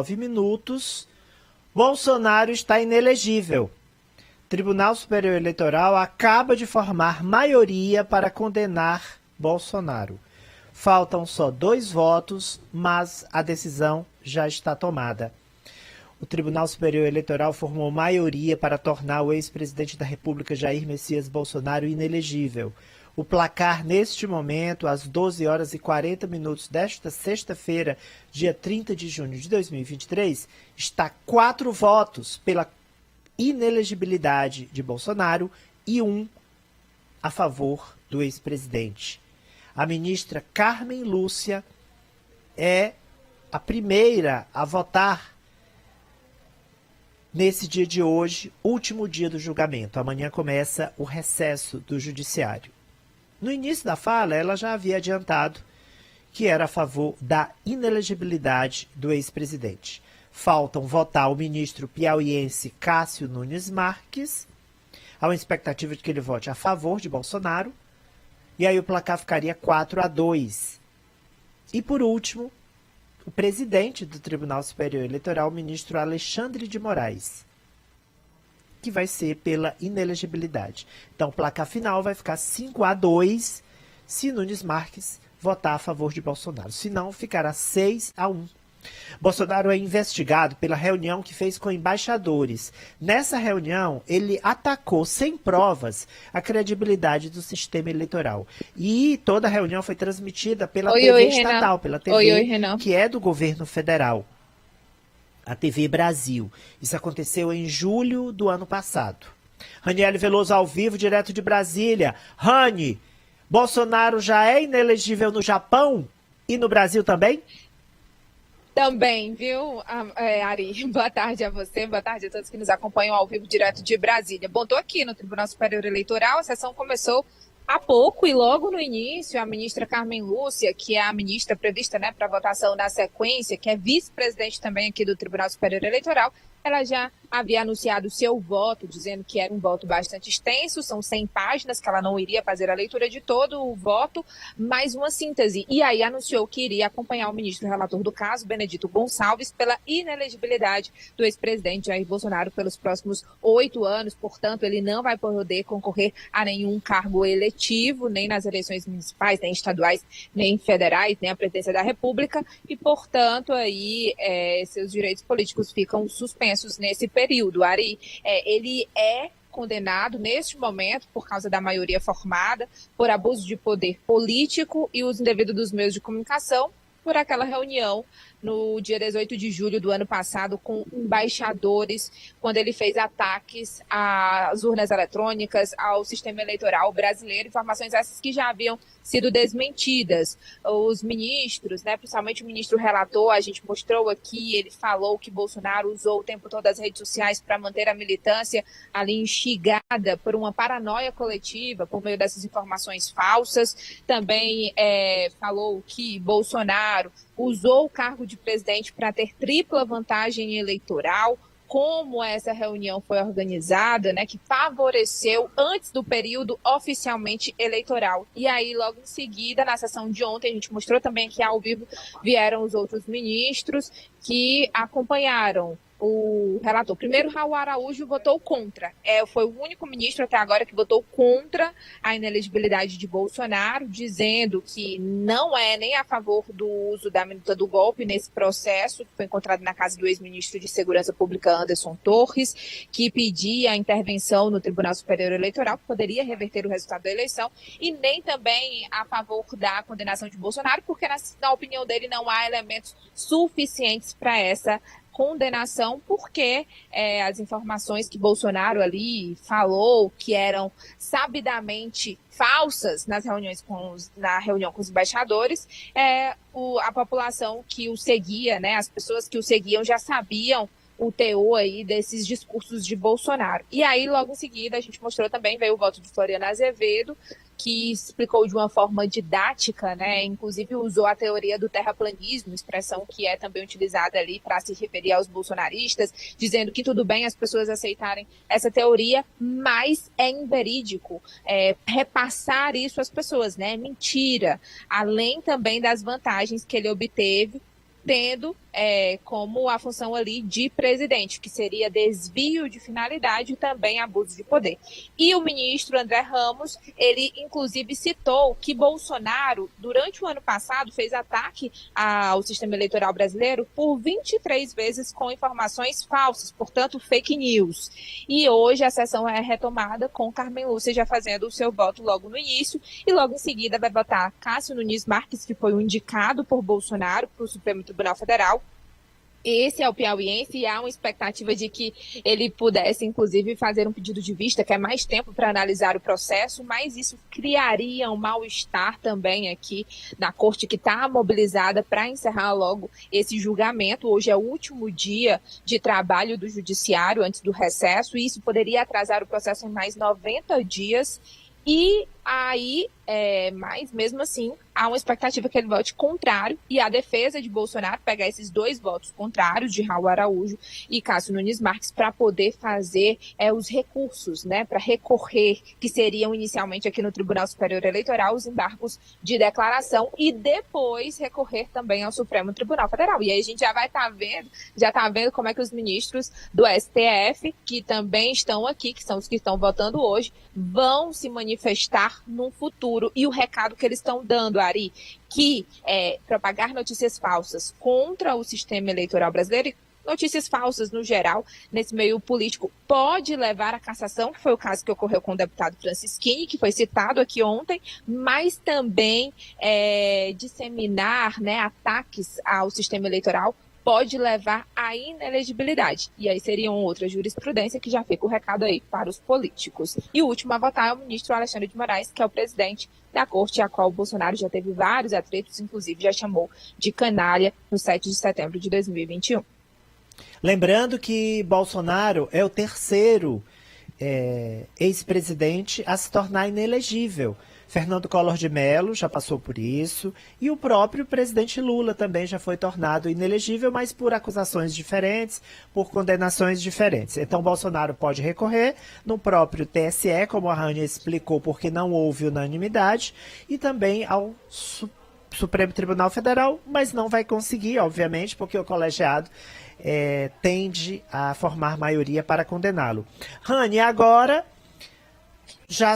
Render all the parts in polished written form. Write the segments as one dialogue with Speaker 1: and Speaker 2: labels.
Speaker 1: minutos, Bolsonaro está inelegível. Tribunal Superior Eleitoral acaba de formar maioria para condenar Bolsonaro. Faltam só 2 votos, mas a decisão já está tomada. O Tribunal Superior Eleitoral formou maioria para tornar o ex-presidente da República, Jair Messias Bolsonaro, inelegível. O placar, neste momento, às 12 horas e 40 minutos desta sexta-feira, dia 30 de junho de 2023, está 4 votos pela inelegibilidade de Bolsonaro e 1 a favor do ex-presidente. A ministra Carmen Lúcia é a primeira a votar nesse dia de hoje, último dia do julgamento. Amanhã começa o recesso do judiciário. No início da fala, ela já havia adiantado que era a favor da inelegibilidade do ex-presidente. Faltam votar o ministro piauiense Cássio Nunes Marques. Há uma expectativa de que ele vote a favor de Bolsonaro. E aí o placar ficaria 4-2. E por último, o presidente do Tribunal Superior Eleitoral, o ministro Alexandre de Moraes, que vai ser pela inelegibilidade. Então o placar final vai ficar 5-2 se Nunes Marques votar a favor de Bolsonaro. Se não, ficará 6-1. Bolsonaro é investigado pela reunião que fez com embaixadores. Nessa reunião, ele atacou sem provas a credibilidade do sistema eleitoral. E toda a reunião foi transmitida pela TV estatal, pela TV que é do governo federal, a TV Brasil. Isso aconteceu em julho do ano passado. Raniele Veloso ao vivo, direto de Brasília. Rani, Bolsonaro já é inelegível no Japão e no Brasil também?
Speaker 2: Também, viu, Ari? Boa tarde a você, boa tarde a todos que nos acompanham ao vivo direto de Brasília. Bom, estou aqui no Tribunal Superior Eleitoral, a sessão começou há pouco e logo no início a ministra Carmen Lúcia, que é a ministra prevista, né, para votação na sequência, que é vice-presidente também aqui do Tribunal Superior Eleitoral, ela já havia anunciado seu voto, dizendo que era um voto bastante extenso, são 100 páginas, que ela não iria fazer a leitura de todo o voto, mais uma síntese. E aí anunciou que iria acompanhar o ministro relator do caso, Benedito Gonçalves, pela inelegibilidade do ex-presidente Jair Bolsonaro pelos próximos 8 anos. Portanto, ele não vai poder concorrer a nenhum cargo eletivo, nem nas eleições municipais, nem estaduais, nem federais, nem a presidência da República. E, portanto, aí seus direitos políticos ficam suspensos nesse período. Ari, ele é condenado neste momento por causa da maioria formada, por abuso de poder político e uso indevido dos meios de comunicação, por aquela reunião no dia 18 de julho do ano passado com embaixadores, quando ele fez ataques às urnas eletrônicas, ao sistema eleitoral brasileiro, informações essas que já haviam sido desmentidas. Os ministros, né, principalmente o ministro relator, a gente mostrou aqui, ele falou que Bolsonaro usou o tempo todo as redes sociais para manter a militância ali instigada por uma paranoia coletiva, por meio dessas informações falsas. Também falou que Bolsonaro usou o cargo de presidente para ter tripla vantagem eleitoral, como essa reunião foi organizada, né, que favoreceu antes do período oficialmente eleitoral. E aí, logo em seguida, na sessão de ontem, a gente mostrou também que ao vivo vieram os outros ministros que acompanharam o relator. Primeiro, Raul Araújo votou contra. Foi o único ministro até agora que votou contra a inelegibilidade de Bolsonaro, dizendo que não é nem a favor do uso da minuta do golpe nesse processo, que foi encontrado na casa do ex-ministro de Segurança Pública, Anderson Torres, que pedia a intervenção no Tribunal Superior Eleitoral, que poderia reverter o resultado da eleição, e nem também a favor da condenação de Bolsonaro, porque, na opinião dele, não há elementos suficientes para essa condenação, porque as informações que Bolsonaro ali falou, que eram sabidamente falsas na reunião com os embaixadores, a população que o seguia, né, as pessoas que o seguiam já sabiam o teor aí desses discursos de Bolsonaro. E aí, logo em seguida, a gente mostrou também, veio o voto de Floriano Azevedo, que explicou de uma forma didática, né? Inclusive usou a teoria do terraplanismo, expressão que é também utilizada ali para se referir aos bolsonaristas, dizendo que tudo bem as pessoas aceitarem essa teoria, mas é inverídico repassar isso às pessoas, né? Mentira. Além também das vantagens que ele obteve tendo como a função ali de presidente, que seria desvio de finalidade e também abuso de poder. E o ministro André Ramos, ele inclusive citou que Bolsonaro, durante o ano passado, fez ataque ao sistema eleitoral brasileiro por 23 vezes com informações falsas, portanto, fake news. E hoje a sessão é retomada com Carmen Lúcia já fazendo o seu voto logo no início, e logo em seguida vai votar Cássio Nunes Marques, que foi o indicado por Bolsonaro para o Supremo Tribunal Federal. Esse é o piauiense e há uma expectativa de que ele pudesse, inclusive, fazer um pedido de vista, que é mais tempo para analisar o processo, mas isso criaria um mal-estar também aqui na corte, que está mobilizada para encerrar logo esse julgamento. Hoje é o último dia de trabalho do judiciário antes do recesso, e isso poderia atrasar o processo em mais 90 dias. E aí, mas mesmo assim, há uma expectativa que ele vote contrário, e a defesa de Bolsonaro pegar esses dois votos contrários, de Raul Araújo e Cássio Nunes Marques, para poder fazer os recursos, né, para recorrer, que seriam inicialmente aqui no Tribunal Superior Eleitoral, os embargos de declaração, e depois recorrer também ao Supremo Tribunal Federal. E aí a gente já vai estar vendo como é que os ministros do STF, que também estão aqui, que são os que estão votando hoje, vão se manifestar no futuro. E o recado que eles estão dando, Ari, que propagar notícias falsas contra o sistema eleitoral brasileiro, e notícias falsas no geral, nesse meio político, pode levar à cassação, que foi o caso que ocorreu com o deputado Francisquini, que foi citado aqui ontem, mas também disseminar, né, ataques ao sistema eleitoral pode levar à inelegibilidade. E aí seria outra jurisprudência, que já fica o recado aí para os políticos. E o último a votar é o ministro Alexandre de Moraes, que é o presidente da corte, a qual o Bolsonaro já teve vários atritos, inclusive já chamou de canalha no 7 de setembro de 2021.
Speaker 1: Lembrando que Bolsonaro é o terceiro ex-presidente a se tornar inelegível. Fernando Collor de Mello já passou por isso, e o próprio presidente Lula também já foi tornado inelegível, mas por acusações diferentes, por condenações diferentes. Então, Bolsonaro pode recorrer no próprio TSE, como a Rania explicou, porque não houve unanimidade, e também ao Supremo Tribunal Federal, mas não vai conseguir, obviamente, porque o colegiado tende a formar maioria para condená-lo. Rania, agora já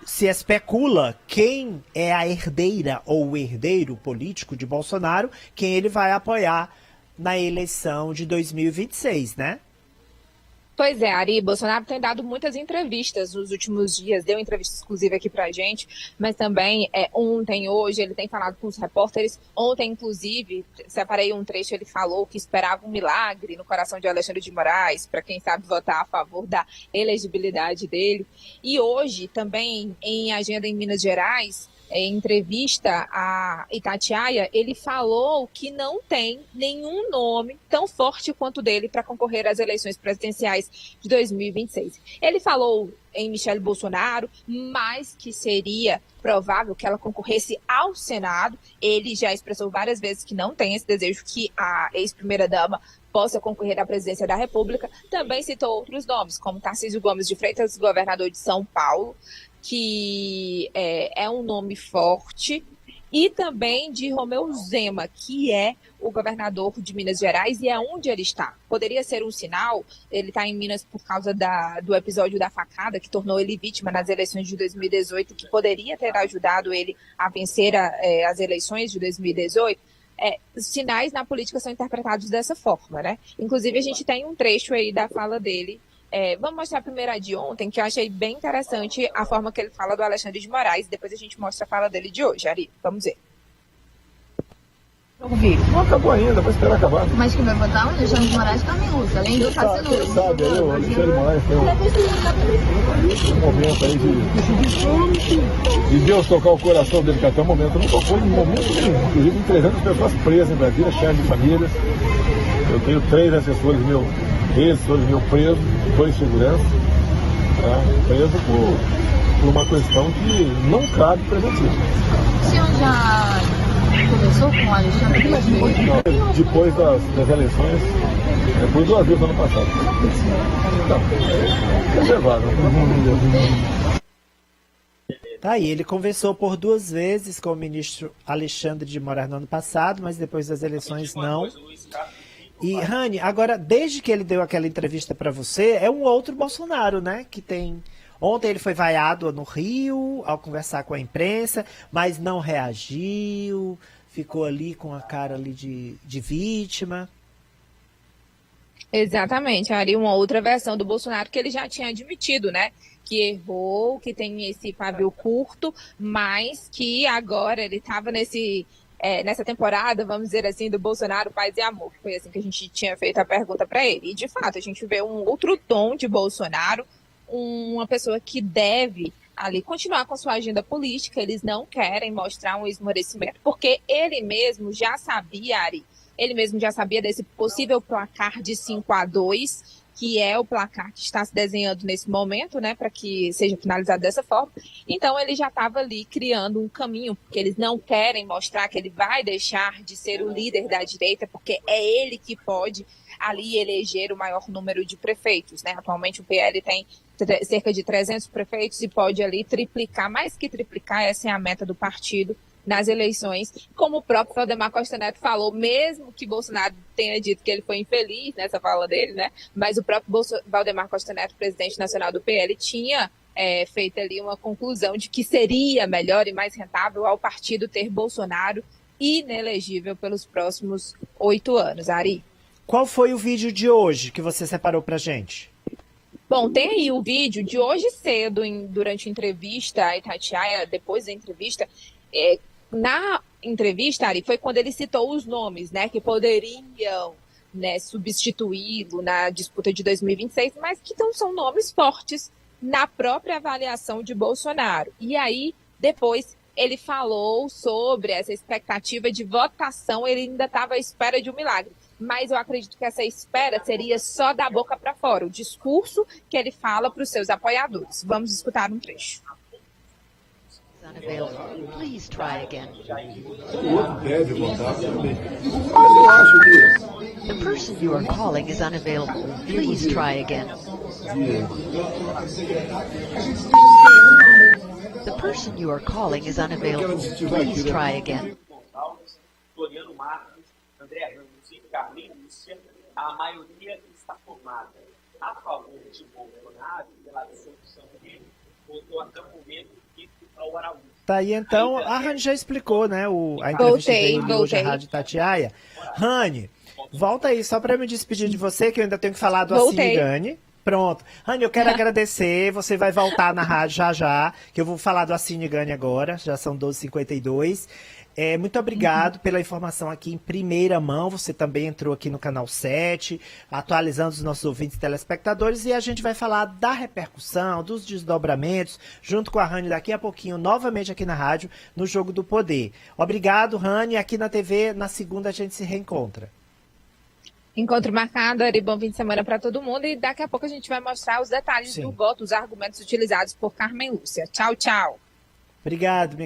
Speaker 1: se especula quem é a herdeira ou o herdeiro político de Bolsonaro, quem ele vai apoiar na eleição de 2026, né?
Speaker 2: Pois é, Ari, Bolsonaro tem dado muitas entrevistas nos últimos dias, deu entrevista exclusiva aqui pra gente, mas também ontem, hoje, ele tem falado com os repórteres. Ontem, inclusive, separei um trecho, ele falou que esperava um milagre no coração de Alexandre de Moraes, para quem sabe votar a favor da elegibilidade dele. E hoje, também, em agenda em Minas Gerais, em entrevista a Itatiaia, ele falou que não tem nenhum nome tão forte quanto o dele para concorrer às eleições presidenciais de 2026. Ele falou em Michele Bolsonaro, mas que seria provável que ela concorresse ao Senado. Ele já expressou várias vezes que não tem esse desejo, que a ex-primeira-dama possa concorrer à presidência da República. Também citou outros nomes, como Tarcísio Gomes de Freitas, governador de São Paulo, que é um nome forte, e também de Romeu Zema, que é o governador de Minas Gerais, e é onde ele está. Poderia ser um sinal, ele está em Minas por causa do episódio da facada, que tornou ele vítima nas eleições de 2018, que poderia ter ajudado ele a vencer as eleições de 2018. Sinais na política são interpretados dessa forma, né? Inclusive, a gente tem um trecho aí da fala dele. Vamos mostrar a primeira de ontem, que eu achei bem interessante a forma que ele fala do Alexandre de Moraes. Depois a gente mostra a fala dele de hoje, Ari. Vamos ver.
Speaker 3: Não acabou ainda, vou esperar acabar.
Speaker 4: Mas quem vai votar é o Alexandre de Moraes também usa, além do Cássio Nunes.
Speaker 3: Sabe, o Alexandre de Moraes tem um momento aí de Deus tocar o coração dele, que até o momento não tocou em momento nenhum. Inclusive, 300 pessoas presas em Brasília, chefes de famílias. Eu tenho 3 assessores meus presos por insegurança, preso por uma questão que não cabe preventivo.
Speaker 4: O senhor já conversou com o Alexandre?
Speaker 3: Não, depois das eleições, foi 2 vezes no ano passado. Então, reservado.
Speaker 1: Tá aí, ele conversou por 2 vezes com o ministro Alexandre de Moraes no ano passado, mas depois das eleições não. E, Rani, agora, desde que ele deu aquela entrevista para você, é um outro Bolsonaro, né? Que tem... Ontem ele foi vaiado no Rio, ao conversar com a imprensa, mas não reagiu, ficou ali com a cara ali de vítima.
Speaker 2: Exatamente, Ari, uma outra versão do Bolsonaro que ele já tinha admitido, né? Que errou, que tem esse pavio curto, mas que agora ele estava nessa temporada, vamos dizer assim, do Bolsonaro Paz e Amor. Foi assim que a gente tinha feito a pergunta para ele. E, de fato, a gente vê um outro tom de Bolsonaro, uma pessoa que deve ali continuar com sua agenda política. Eles não querem mostrar um esmorecimento, porque ele mesmo já sabia, Ari, ele mesmo já sabia desse possível placar de 5-2, que é o placar que está se desenhando nesse momento, né, para que seja finalizado dessa forma. Então, ele já estava ali criando um caminho, porque eles não querem mostrar que ele vai deixar de ser o líder da direita, porque é ele que pode ali eleger o maior número de prefeitos, né? Atualmente o PL tem cerca de 300 prefeitos e pode ali triplicar, mais que triplicar, essa é a meta do partido nas eleições, como o próprio Valdemar Costa Neto falou, mesmo que Bolsonaro tenha dito que ele foi infeliz nessa fala dele, né? Mas o próprio Valdemar Costa Neto, presidente nacional do PL, tinha feito ali uma conclusão de que seria melhor e mais rentável ao partido ter Bolsonaro inelegível pelos próximos 8 anos. Ari?
Speaker 1: Qual foi o vídeo de hoje que você separou pra gente?
Speaker 2: Bom, tem aí o vídeo de hoje cedo, durante a entrevista a Itatiaia, depois da entrevista. Na entrevista, Ari, foi quando ele citou os nomes, né, que poderiam, né, substituí-lo na disputa de 2026, mas que não são nomes fortes na própria avaliação de Bolsonaro. E aí, depois, ele falou sobre essa expectativa de votação, ele ainda estava à espera de um milagre. Mas eu acredito que essa espera seria só da boca para fora, o discurso que ele fala para os seus apoiadores. Vamos escutar um trecho.
Speaker 5: Unavailable. Please try again.
Speaker 3: O outro deve votar também. Mas eu acho que...
Speaker 5: The person you are calling is unavailable. Please try again. The person you are calling is unavailable. Please try again.
Speaker 6: Floriano Marcos, André Ramos e Carlinhos Lúcia, a maioria está formada a favor de Bolsonaro, pela dissolução dele, votou até o momento que ao Araújo.
Speaker 1: Tá aí então, a Rani já explicou, né, a entrevista dele hoje à Rádio Itatiaia. Rani, volta aí, só para me despedir de você, que eu ainda tenho que falar do Assine Ganhe. Pronto. Rani, eu quero agradecer, você vai voltar na rádio já, que eu vou falar do Assine Ganhe agora, já são 12h52. Muito obrigado pela informação aqui em primeira mão. Você também entrou aqui no Canal 7, atualizando os nossos ouvintes e telespectadores. E a gente vai falar da repercussão, dos desdobramentos, junto com a Rani daqui a pouquinho, novamente aqui na rádio, no Jogo do Poder. Obrigado, Rani. Aqui na TV, na segunda, a gente se reencontra.
Speaker 2: Encontro marcado, Ari, bom fim de semana para todo mundo. E daqui a pouco a gente vai mostrar os detalhes do voto, os argumentos utilizados por Carmen Lúcia. Tchau, tchau.
Speaker 1: Obrigado, minha querida.